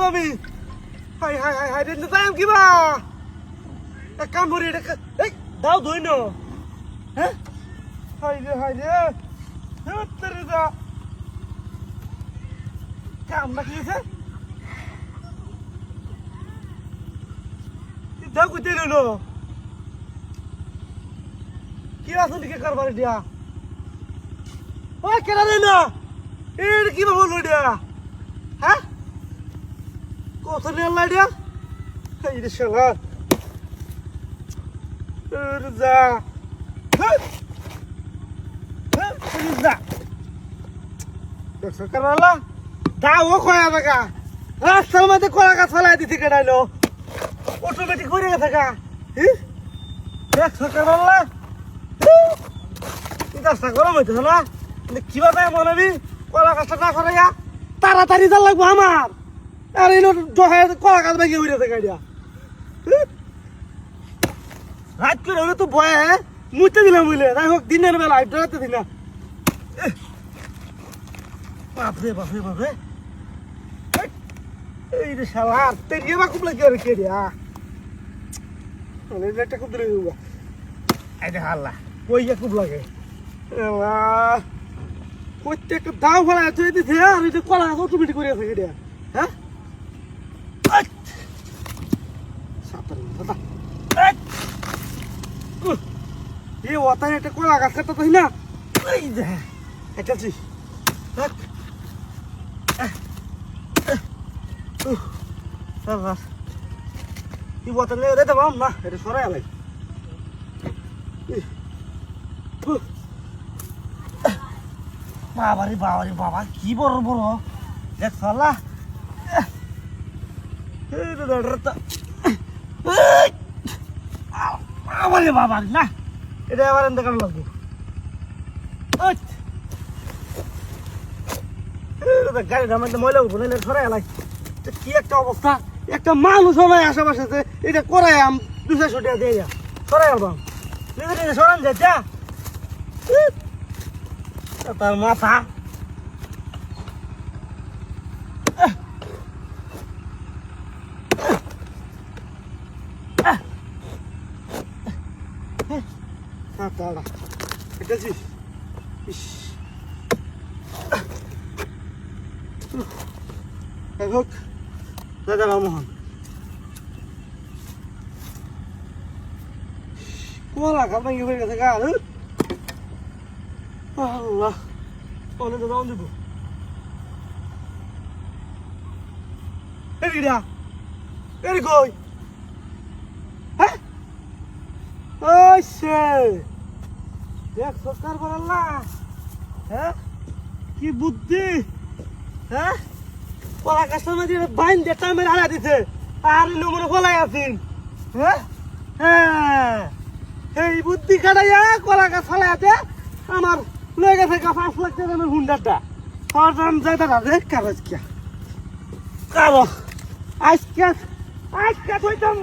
আমি high high high high রে যাই কিবা এক কাম করি এটা এই দাও ধই না হ্যাঁ হাই রে তোরে দা কাম না কি আছে দাও কইতে লইলো কি আছে দিকে কারবার দিয়া ওই কেন রে না এর কি বল দিয়া হ্যাঁ কত নিয়ে আল্লাহ দিয়া এই রে শালা এর যা যা দেখছ কারলা দাও কয়া টাকা রাস্তার মধ্যে কলা গাছ ফেলাই দিতে কেডাইলো অটোমেটিক করে গেছে গা দেখছ কারলা গাছটা গরম হইতেছে না কিভাবে মনে হবি কলা গাছটা না করে তাড়াতাড়ি যা লাগবো আমার আর এই কলা গাছ ভেঙে উড়েছে গাড়িয়া রাত করে হলে তো ভয়ে মুইতে দিলাম বুঝলে যাই হোক দিনের বেলা আইটা রাতে দিন না বাপরে বাপরে বাপরে এই রে শালা তেরিয়ে বা খুব লাগে আর কে রিয়া একটা খুব দূরে যাবো এই রে হাল্লা কইয়া খুব লাগে প্রত্যেকটা দাও ফেলা তুই দিতে আর এটা কলা অটোমেটিক করে থাকে রে হ্যাঁ এই ওটাই একটা কলা গাছ কাটতে তাই না এই যে একটা জি এই ওটা নিয়ে রেতে পাম না এটা সরাই আলাই বাবারে বাবারে বাবা কি বড় বড় দেখ সালা বাবারে বাবা না এটা আবার এনতে কারণ লাগবে গাড়ি নামাইতে ময়লা উঠবো না সরাই আলাই কি একটা অবস্থা একটা মানুষ সবাই আশেপাশে এটা করাই আম 200 টাকা দিয়ে যা সরাই আলবাম নিজে নিজে সরান যায় যা তার মাথা হোক দাদা রামমোহন কলা খাপ ভেঙে হয়ে গেছে গা আল্লাহ অনেক দাদা দিব এরিডা এরি কই হ্যাঁ ওই সে দেখ সরকার বললা হ্যাঁ কি বুদ্ধি হ্যাঁ কলা গাছের মধ্যে বাইন দিয়ে টাইমের হারা দিছে আর নমুনা কলাই আছেন হ্যাঁ হ্যাঁ এই বুদ্ধি খাটাইয়া কলা গাছ ফেলাইতে আমার লয়ে গেছে 5 লাখ টাকা দামের হুন্ডারটা আর দাম যায় দাদা রে কাগজ কিয়া কারো আজকে কইতাম